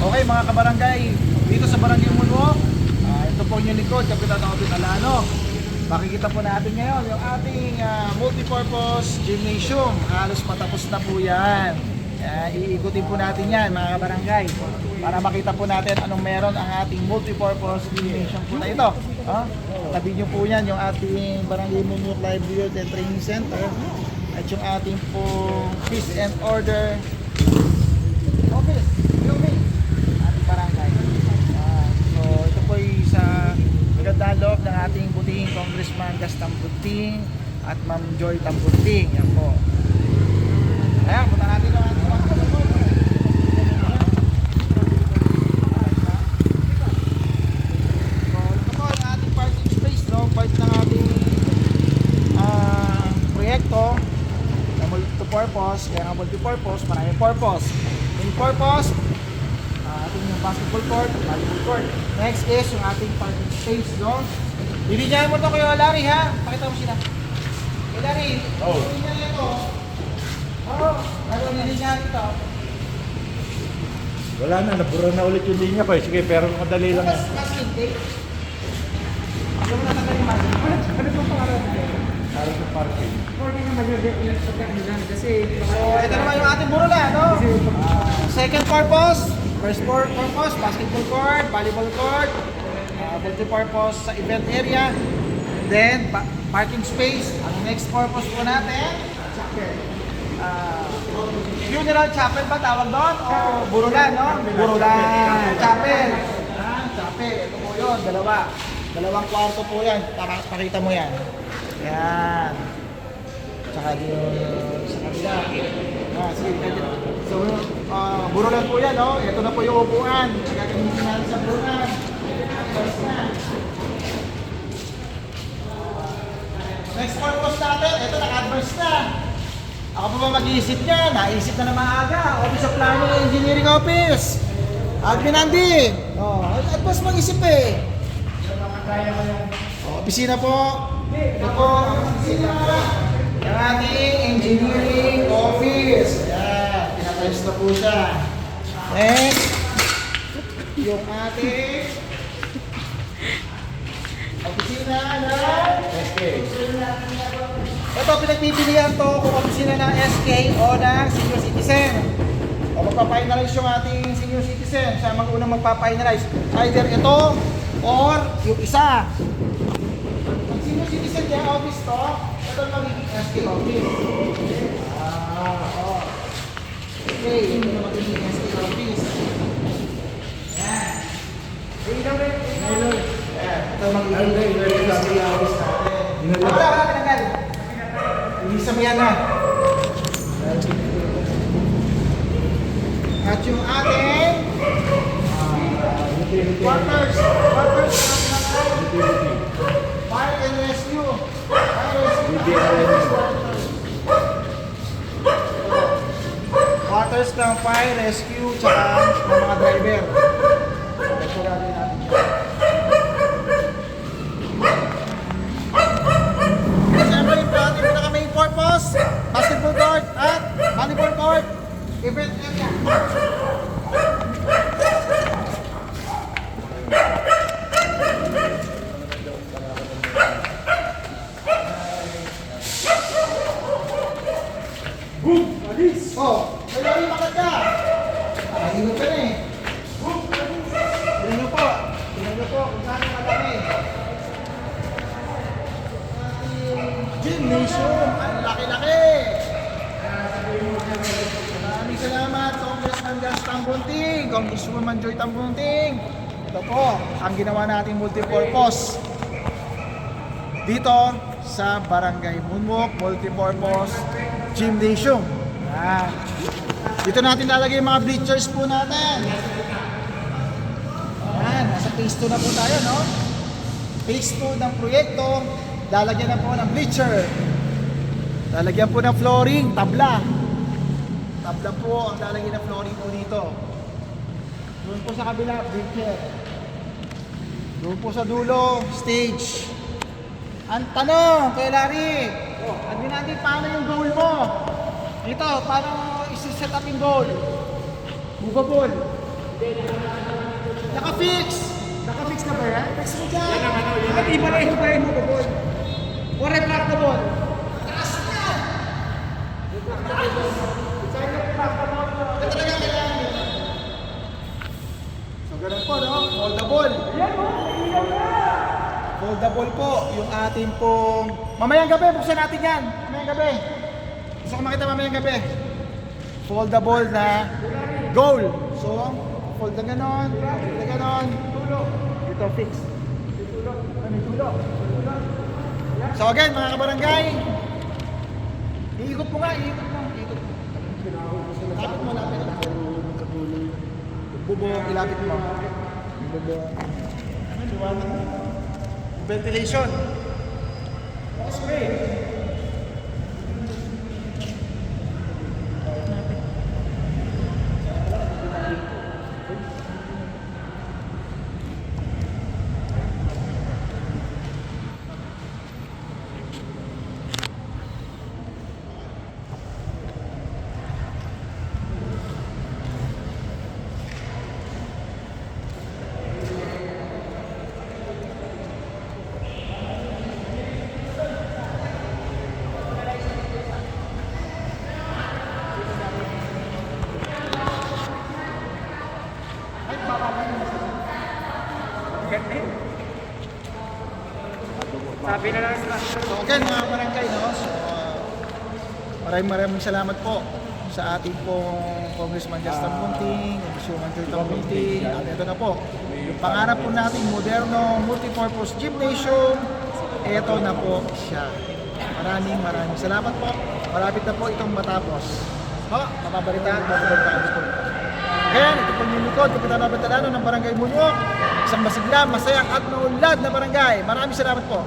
Okay mga kabarangay, dito sa Barangay Munwok, ito po yung likod, Kapitan Obit Alano. Makikita po natin ngayon yung ating multipurpose gymnasium. Halos patapos na po yan. Iikutin po natin yan mga kabarangay para makita po natin anong meron ang ating multipurpose gymnasium po na ito. Tabi nyo po yan yung ating Barangay Munwok Livelihood and Training Center at yung ating po Peace and Order office, ating barangay. So ito po yung sa magandang loob ng ating butihing Congressman Gas Tambunting at Ma'am Joy Tambunting. Yan po. Ayan, punta natin yung ating mga kalabot. So ito po yung ating parking space, no? Part ng ating proyekto na multi-purpose. Kaya nga multi-purpose, maraming purpose. Main purpose, ating yung basketball court, volleyball court. Next is yung ating parking space, no? Liligayan mo to kayo, Larry, ha? Pakita mo sila. Hey, Larry, liligayan ito. Ano liligayan ito? Wala na, nabura na ulit yung linya ko eh. Sige, pero madali lang yan. Masking tape. Ano mo natanggal yung masking? Ano itong pangalan? Para sa parking. Parking na mag-replace sa kanila kasi So, ito naman yung ating buro na, no? Second purpose, first purpose, basketball court, volleyball court, multi-purpose sa event area, then parking space. Ang next purpose po natin, funeral chapel ba tawag doon? O burulan, no? Burulan, chapel. Chapel, ito po yun, dalawang kwarto po yan, pakita mo yan. Yan. Tsaka yung sa kabila. Sige, so, burulan po yan, no? Ito na po yung upuan. Gagamitin natin sa burulan. Adverse na. Next purpose natin, ito naka-adverse na. Ako pa ba mag-iisip niya? Naisip na maaga. Office of Planning and Engineering Office. Admin Andy. Adverse mag-isip eh. Opisina po. Ito po ang opisina ng ating engineering office. Ayan, pinapayos na po siya. Next, yung ating opisina ng SK. Ito, pinagpipilian to kung opisina ng SK o ng senior citizen. O magpa-finalize yung ating senior citizen. Siya mag-unang magpa-finalize. Either ito or yung isa. Ang senior citizen niya office to, ito magiging SK office. Okay, ito na magiging SK office. Ayan. Ito magiging SK office natin. Wala, pinanggal. Ilisa mo yan na. At yung ating quarters fire and rescue. Quarters ng fire rescue tsaka ng mga driver. Ito natin natin. Siyempre yung ating pinaka-main purpose, basketball court at volleyball court, event area. Kaya rin makad ka. Hingot ka na eh. Tingnan nyo po kung saan madami. Gymnasium, ang laki-laki. Maraming salamat, Congressman Gas Tambunting, Congresswoman Joy Tambunting. Ito po, ang ginawa nating multipurpose dito sa Barangay Munwok Multipurpose Gymnasium. Dito natin lalagay yung mga bleachers po natin. Ayan, nasa phase 2 na po tayo, no? Phase 2 ng proyekto, lalagyan na po ng bleacher. Lalagyan po ng flooring, tabla. Tabla po ang lalagyan ng flooring po dito. Doon po sa kabila, bleacher. Doon po sa dulo, stage. Ang tanong kay Larry, admin natin paano yung goal mo? Ito, paano isi-set up yung goal? Movable. Naka-fix! Naka-fix na ba yan? Fix mo dyan! Bakit iba-iba mo ba, boy? O retractable? So ganun po, no? Foldable. Foldable po yung ating pong... Mamayang gabi, buksan natin yan. Mamayang gabi. Gusto ko makita mamayang gabi. Foldable na goal. So, fold na ganon, fold na ganon. Dito, fix. May tulo. So again, mga kabarangay, iikot mo nga, iikot mo. Lapit mo, lapit mo. Bubong, ilapit mo. Bubong. Ventilation. Spray. Sabi na lang sila. So again, mga barangay, no? So, maraming salamat po sa ating pong Congressman Justin Bunting, Congresswoman Tita Bunting, at ito na po, yung pangarap po nating moderno multipurpose gymnasium, ito na po siya. Maraming salamat po. Malapit na po itong matapos. Mapabalitaan po. Again, ito po yung likod, Kapitan Robert Alano ng Barangay Munok, isang masigla, masayang at maunlad na barangay. Maraming salamat po.